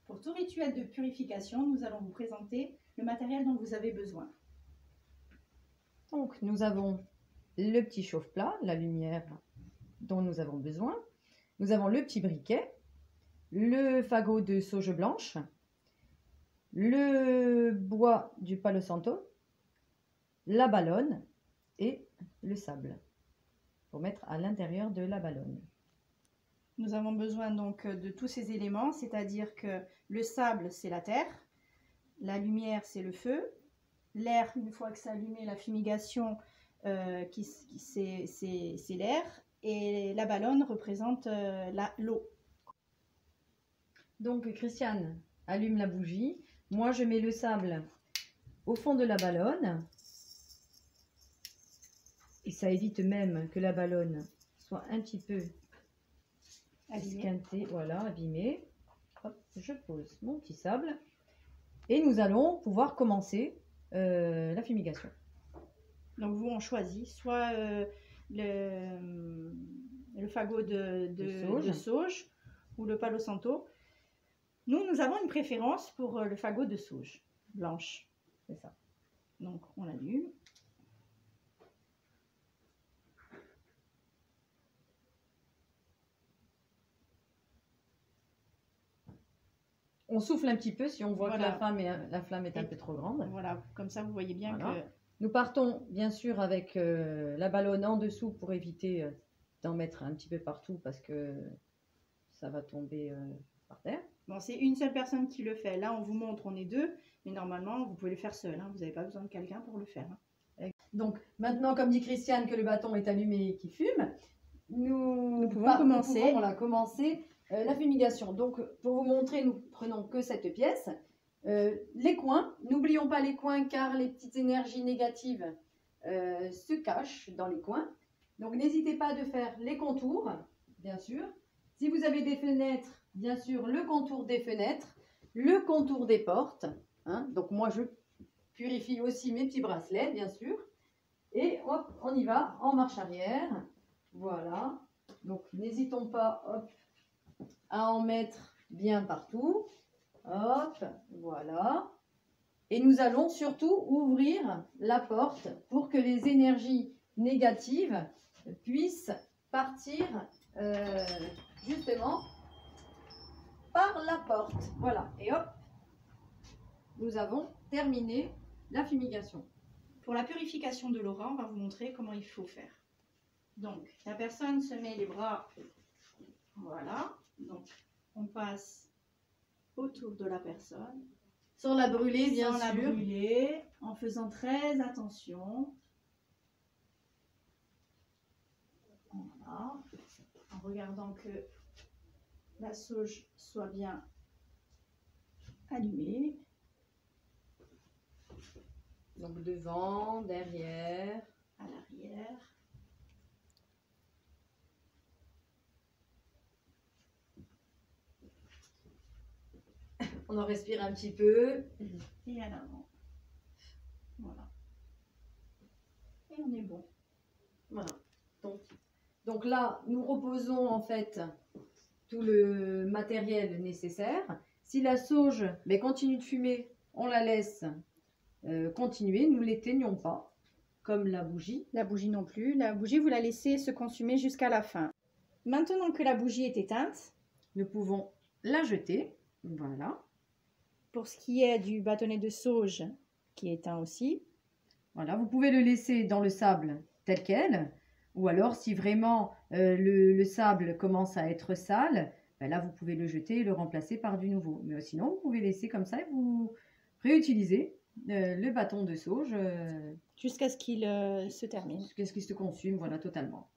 Pour tout rituel de purification, nous allons vous présenter le matériel dont vous avez besoin. Donc, nous avons le petit chauffe-plat, la lumière dont nous avons besoin. Nous avons le petit briquet, le fagot de sauge blanche, le bois du palo santo, la ballonne et le sable pour mettre à l'intérieur de la ballonne. Nous avons besoin donc de tous ces éléments, c'est-à-dire que le sable, c'est la terre, la lumière, c'est le feu, l'air, une fois que c'est allumé, la fumigation, c'est l'air, et la ballonne représente l'eau. Donc, Christiane allume la bougie. Moi, je mets le sable au fond de la ballonne. Et ça évite même que la ballonne soit un petit peu esquintée, voilà, abîmée. Hop, je pose mon petit sable. Et nous allons pouvoir commencer la fumigation. Donc, vous, on choisit soit le fagot de sauge ou le palo santo. Nous avons une préférence pour le fagot de sauge blanche. C'est ça. Donc, on l'allume. On souffle un petit peu si on voit Voilà. que la flamme est un peu trop grande. Voilà, comme ça, vous voyez bien Voilà. que... Nous partons bien sûr avec la ballonne en dessous pour éviter d'en mettre un petit peu partout parce que ça va tomber par terre. Bon, c'est une seule personne qui le fait. Là, on vous montre, on est deux, mais normalement, vous pouvez le faire seul. Hein. Vous n'avez pas besoin de quelqu'un pour le faire. Hein. Donc, maintenant, comme dit Christiane, que le bâton est allumé et qu'il fume, nous pouvons commencer. commencer la fumigation. Donc, pour vous montrer, nous prenons que cette pièce. Les coins, n'oublions pas les coins car les petites énergies négatives se cachent dans les coins. Donc, n'hésitez pas de faire les contours, bien sûr. Si vous avez des fenêtres, bien sûr, le contour des fenêtres, le contour des portes. Hein. Donc, moi, je purifie aussi mes petits bracelets, bien sûr. Et hop, on y va en marche arrière. Voilà. Donc, n'hésitons pas hop, à en mettre bien partout. Hop, voilà. Et nous allons surtout ouvrir la porte pour que les énergies négatives puissent partir justement par la porte. Voilà. Et hop, nous avons terminé la fumigation. Pour la purification de l'aura, on va vous montrer comment il faut faire. Donc, la personne se met les bras, voilà. Donc, on passe autour de la personne. Sans la brûler, bien sûr. Sans la brûler, en faisant très attention. Voilà. En regardant que la sauge soit bien allumée. Donc devant, derrière, à l'arrière. On en respire un petit peu. Et à l'avant. Voilà. Et on est bon. Voilà. Donc là, nous reposons en fait tout le matériel nécessaire. Si la sauge continue de fumer, on la laisse continuer. Nous ne l'éteignons pas, comme la bougie. La bougie non plus. La bougie, vous la laissez se consumer jusqu'à la fin. Maintenant que la bougie est éteinte, nous pouvons la jeter. Voilà. Pour ce qui est du bâtonnet de sauge qui est éteint aussi. Voilà, vous pouvez le laisser dans le sable tel quel. Ou alors, si vraiment le sable commence à être sale, là, vous pouvez le jeter et le remplacer par du nouveau. Mais sinon, vous pouvez laisser comme ça et vous réutilisez le bâton de sauge. Jusqu'à ce qu'il se termine. Jusqu'à ce qu'il se consume, voilà, totalement.